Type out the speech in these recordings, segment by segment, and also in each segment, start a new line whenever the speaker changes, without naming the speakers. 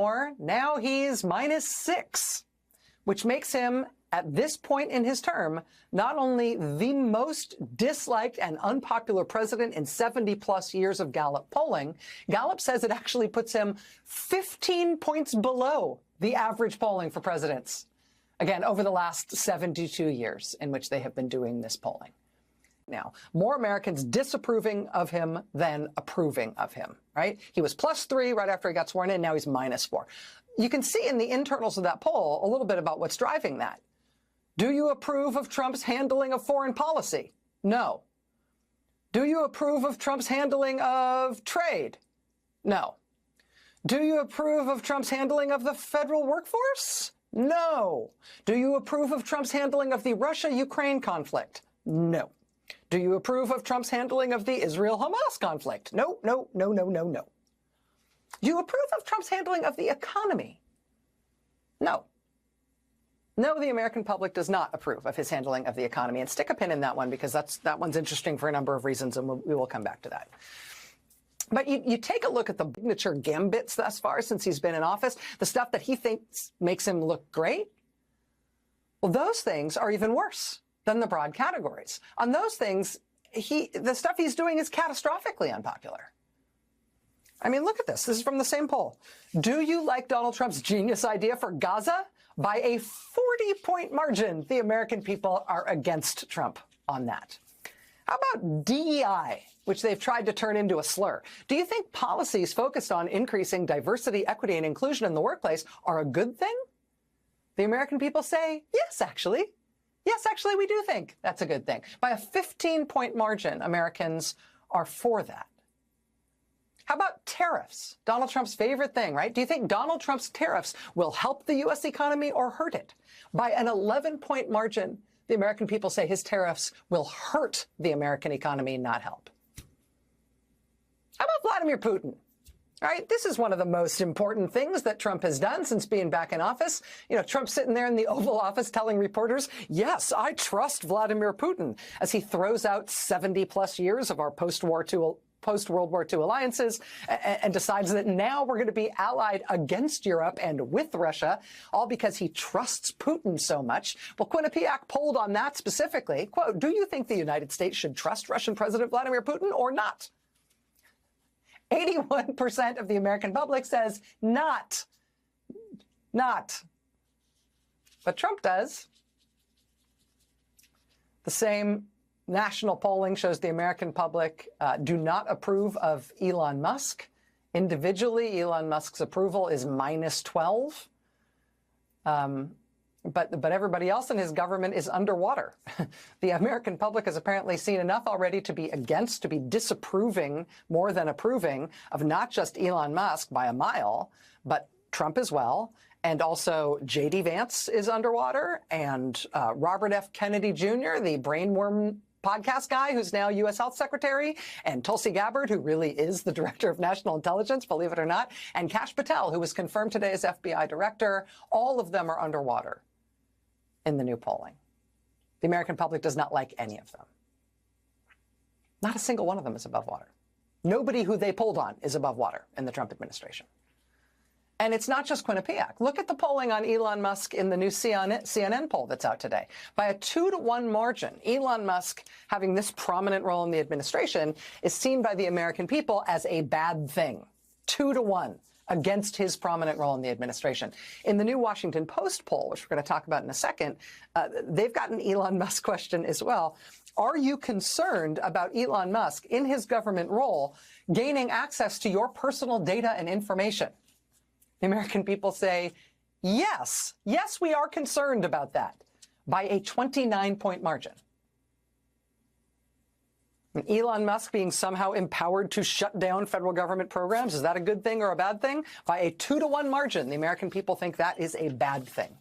anymore. Now he's -6, which makes him, at this point in his term, not only the most disliked and unpopular president in 70-plus years of Gallup polling, Gallup says it actually puts him 15 points below the average polling for presidents. Again, over the last 72 years in which they have been doing this polling. Now, more Americans disapproving of him than approving of him, right? He was +3 right after he got sworn in. Now he's -4. You can see in the internals of that poll a little bit about what's driving that. Do you approve of Trump's handling of foreign policy? No. Do you approve of Trump's handling of trade? No. Do you approve of Trump's handling of the federal workforce? No. Do you approve of Trump's handling of the Russia-Ukraine conflict? No. Do you approve of Trump's handling of the Israel-Hamas conflict? No, no, no, no, no, no. Do you approve of Trump's handling of the economy? No. No, the American public does not approve of his handling of the economy. And stick a pin in that one, because that one's interesting for a number of reasons, and we will come back to that. But you take a look at the signature gambits thus far since he's been in office, the stuff that he thinks makes him look great. Well, those things are even worse than the broad categories. On those things, the stuff he's doing is catastrophically unpopular. I mean, look at this. This is from the same poll. Do you like Donald Trump's genius idea for Gaza? By a 40-point margin, the American people are against Trump on that. How about DEI, which they've tried to turn into a slur? Do you think policies focused on increasing diversity, equity, and inclusion in the workplace are a good thing? The American people say, yes, actually. Yes, actually, we do think that's a good thing. By a 15-point margin, Americans are for that. How about tariffs? Donald Trump's favorite thing, right? Do you think Donald Trump's tariffs will help the U.S. economy or hurt it? By an 11-point margin, the American people say his tariffs will hurt the American economy, not help. How about Vladimir Putin? All right, this is one of the most important things that Trump has done since being back in office. You know, Trump's sitting there in the Oval Office telling reporters, yes, I trust Vladimir Putin, as he throws out 70-plus years of our post-World War II alliances and decides that now we're going to be allied against Europe and with Russia, all because he trusts Putin so much. Well, Quinnipiac polled on that specifically. Quote, do you think the United States should trust Russian President Vladimir Putin or not? 81% of the American public says not. Not. But Trump does. The same national polling shows the American public do not approve of Elon Musk. Individually, Elon Musk's approval is -12. But everybody else in his government is underwater. The American public has apparently seen enough already to be against, to be disapproving more than approving of not just Elon Musk by a mile, but Trump as well. And also J.D. Vance is underwater, and Robert F. Kennedy Jr., the brainworm podcast guy who's now U.S. Health Secretary, and Tulsi Gabbard, who really is the Director of National Intelligence, believe it or not, and Kash Patel, who was confirmed today as FBI Director. All of them are underwater in the new polling. The American public does not like any of them. Not a single one of them is above water. Nobody who they polled on is above water in the Trump administration. And it's not just Quinnipiac. Look at the polling on Elon Musk in the new CNN poll that's out today. By a 2-to-1 margin, Elon Musk, having this prominent role in the administration, is seen by the American people as a bad thing. 2-to-1 against his prominent role in the administration. In the new Washington Post poll, which we're going to talk about in a second, they've got an Elon Musk question as well. Are you concerned about Elon Musk in his government role gaining access to your personal data and information? The American people say, yes, yes, we are concerned about that, by a 29-point margin. And Elon Musk being somehow empowered to shut down federal government programs, is that a good thing or a bad thing? By a 2-to-1 margin, the American people think that is a bad thing.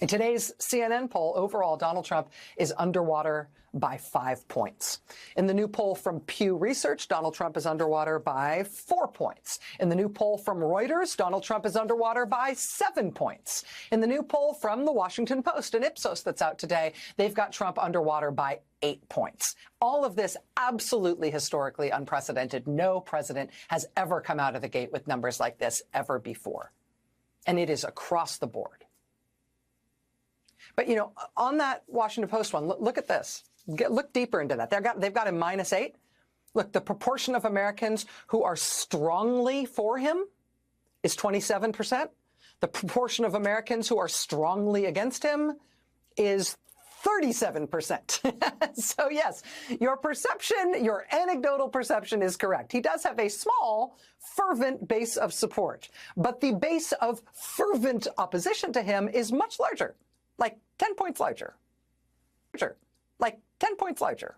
In today's CNN poll, overall, Donald Trump is underwater by 5 points. In the new poll from Pew Research, Donald Trump is underwater by 4 points. In the new poll from Reuters, Donald Trump is underwater by 7 points. In the new poll from the Washington Post and Ipsos that's out today, they've got Trump underwater by 8 points. All of this absolutely historically unprecedented. No president has ever come out of the gate with numbers like this ever before. And it is across the board. But, you know, on that Washington Post one, look at this. Look deeper into that. They've got him -8. Look, the proportion of Americans who are strongly for him is 27%. The proportion of Americans who are strongly against him is 37%. So, yes, your perception, your anecdotal perception is correct. He does have a small, fervent base of support. But the base of fervent opposition to him is much larger. Like 10 points larger. Like 10 points larger.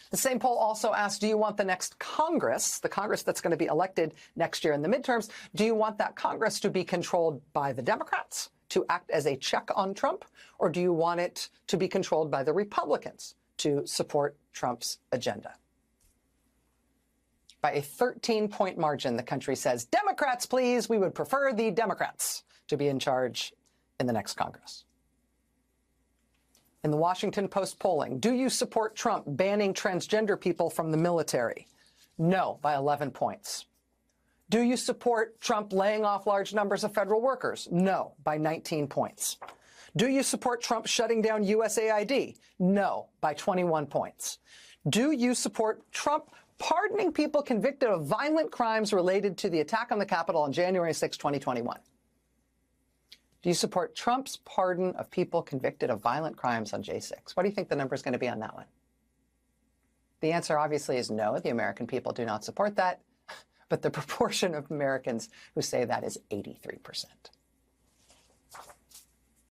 The same poll also asked, do you want the next Congress, the Congress that's going to be elected next year in the midterms, do you want that Congress to be controlled by the Democrats to act as a check on Trump, or do you want it to be controlled by the Republicans to support Trump's agenda? By a 13-point margin, the country says, Democrats, please. We would prefer the Democrats to be in charge in the next Congress. In the Washington Post polling, do you support Trump banning transgender people from the military? No, by 11 points. Do you support Trump laying off large numbers of federal workers? No, by 19 points. Do you support Trump shutting down USAID? No, by 21 points. Do you support Trump pardoning people convicted of violent crimes related to the attack on the Capitol on January 6, 2021? Do you support Trump's pardon of people convicted of violent crimes on J6? What do you think the number is going to be on that one? The answer obviously is no. The American people do not support that. But the proportion of Americans who say that is 83%.